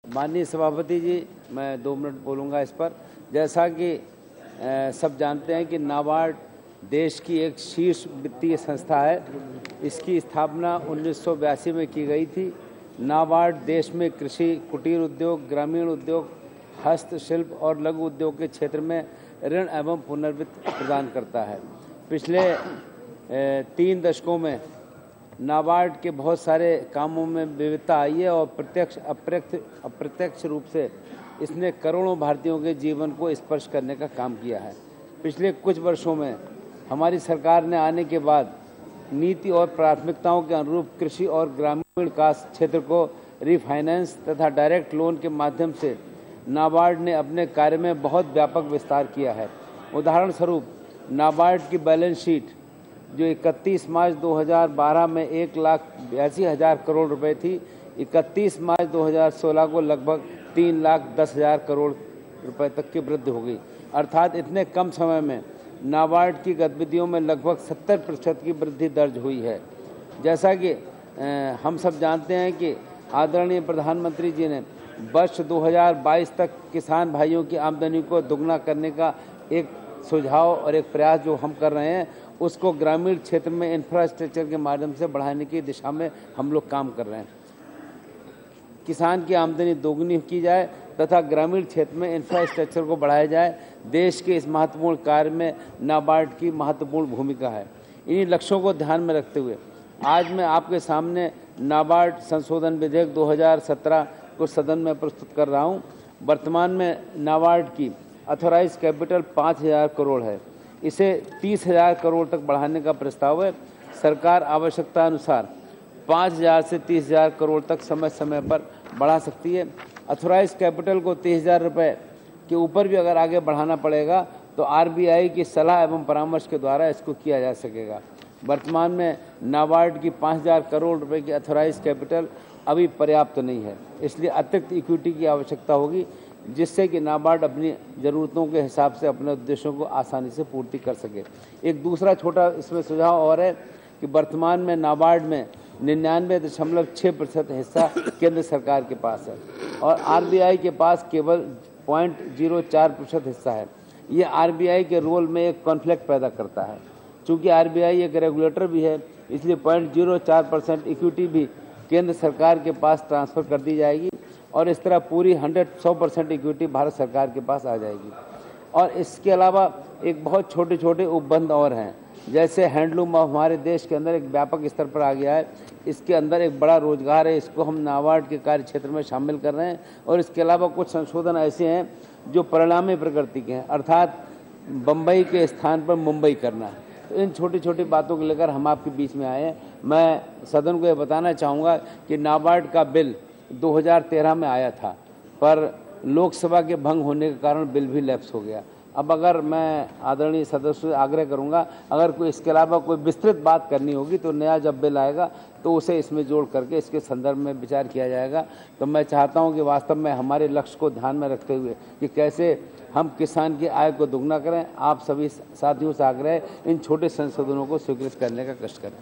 माननीय सभापति जी, मैं 2 मिनट बोलूँगा इस पर। जैसा कि सब जानते हैं कि नाबार्ड देश की एक शीर्ष वित्तीय संस्था है। इसकी स्थापना 1982 में की गई थी। नाबार्ड देश में कृषि, कुटीर उद्योग, ग्रामीण उद्योग, हस्तशिल्प और लघु उद्योग के क्षेत्र में ऋण एवं पुनर्वित्त प्रदान करता है। पिछले 3 दशकों में नाबार्ड के बहुत सारे कामों में विविधता आई है और प्रत्यक्ष अप्रत्यक्ष रूप से इसने करोड़ों भारतीयों के जीवन को स्पर्श करने का काम किया है। पिछले कुछ वर्षों में हमारी सरकार ने आने के बाद नीति और प्राथमिकताओं के अनुरूप कृषि और ग्रामीण विकास क्षेत्र को रिफाइनेंस तथा डायरेक्ट लोन के माध्यम से नाबार्ड ने अपने कार्य में बहुत व्यापक विस्तार किया है। उदाहरण स्वरूप नाबार्ड की बैलेंस शीट जो 31 मार्च 2012 में 1,82,000 करोड़ रुपए थी, 31 मार्च 2016 को लगभग 3,10,000 करोड़ रुपए तक की वृद्धि हो गई। अर्थात इतने कम समय में नाबार्ड की गतिविधियों में लगभग 70% की वृद्धि दर्ज हुई है। जैसा कि हम सब जानते हैं कि आदरणीय प्रधानमंत्री जी ने वर्ष 2022 तक किसान भाइयों की आमदनी को दोगुना करने का एक सुझाव और एक प्रयास जो हम कर रहे हैं, उसको ग्रामीण क्षेत्र में इंफ्रास्ट्रक्चर के माध्यम से बढ़ाने की दिशा में हम लोग काम कर रहे हैं। किसान की आमदनी दोगुनी की जाए तथा ग्रामीण क्षेत्र में इंफ्रास्ट्रक्चर को बढ़ाया जाए। देश के इस महत्वपूर्ण कार्य में नाबार्ड की महत्वपूर्ण भूमिका है। इन्हीं लक्ष्यों को ध्यान में रखते हुए आज मैं आपके सामने नाबार्ड संशोधन विधेयक 2017 को सदन में प्रस्तुत कर रहा हूँ। वर्तमान में नाबार्ड की ऑथोराइज कैपिटल 5,000 करोड़ है। इसे 30,000 करोड़ तक बढ़ाने का प्रस्ताव है। सरकार आवश्यकता अनुसार 5,000 से 30,000 करोड़ तक समय समय पर बढ़ा सकती है। ऑथोराइज कैपिटल को 30,000 रुपये के ऊपर भी अगर आगे बढ़ाना पड़ेगा तो RBI की सलाह एवं परामर्श के द्वारा इसको किया जा सकेगा। वर्तमान में नाबार्ड की 5,000 करोड़ रुपए की ऑथोराइज कैपिटल अभी पर्याप्त नहीं है, इसलिए अतिरिक्त इक्विटी की आवश्यकता होगी, जिससे कि नाबार्ड अपनी ज़रूरतों के हिसाब से अपने उद्देश्यों को आसानी से पूर्ति कर सके। एक दूसरा छोटा इसमें सुझाव और है कि वर्तमान में नाबार्ड में 99.6% हिस्सा केंद्र सरकार के पास है और RBI के पास केवल 0.04% हिस्सा है। ये RBI के रोल में एक कॉन्फ्लिक्ट पैदा करता है। चूँकि RBI एक रेगुलेटर भी है, इसलिए 0.04% इक्विटी भी केंद्र सरकार के पास ट्रांसफ़र कर दी जाएगी और इस तरह पूरी 100% इक्विटी भारत सरकार के पास आ जाएगी। और इसके अलावा एक बहुत छोटे छोटे उपबंध और हैं, जैसे हैंडलूम हमारे देश के अंदर एक व्यापक स्तर पर आ गया है। इसके अंदर एक बड़ा रोजगार है, इसको हम नाबार्ड के कार्य क्षेत्र में शामिल कर रहे हैं। और इसके अलावा कुछ संशोधन ऐसे हैं जो परिणामी प्रकृति के हैं, अर्थात बम्बई के स्थान पर मुंबई करना। तो इन छोटी छोटी बातों को लेकर हम आपके बीच में आए हैं। मैं सदन को ये बताना चाहूँगा कि नाबार्ड का बिल 2013 में आया था, पर लोकसभा के भंग होने के कारण बिल भी लैप्स हो गया। अब अगर मैं आदरणीय सदस्यों से आग्रह करूंगा, अगर कोई इसके अलावा कोई विस्तृत बात करनी होगी तो नया जब बिल आएगा तो उसे इसमें जोड़ करके इसके संदर्भ में विचार किया जाएगा। तो मैं चाहता हूं कि वास्तव में हमारे लक्ष्य को ध्यान में रखते हुए कि कैसे हम किसान की आय को दोगुना करें, आप सभी साथियों से आग्रह है इन छोटे संशोधनों को स्वीकृत करने का कष्ट करें।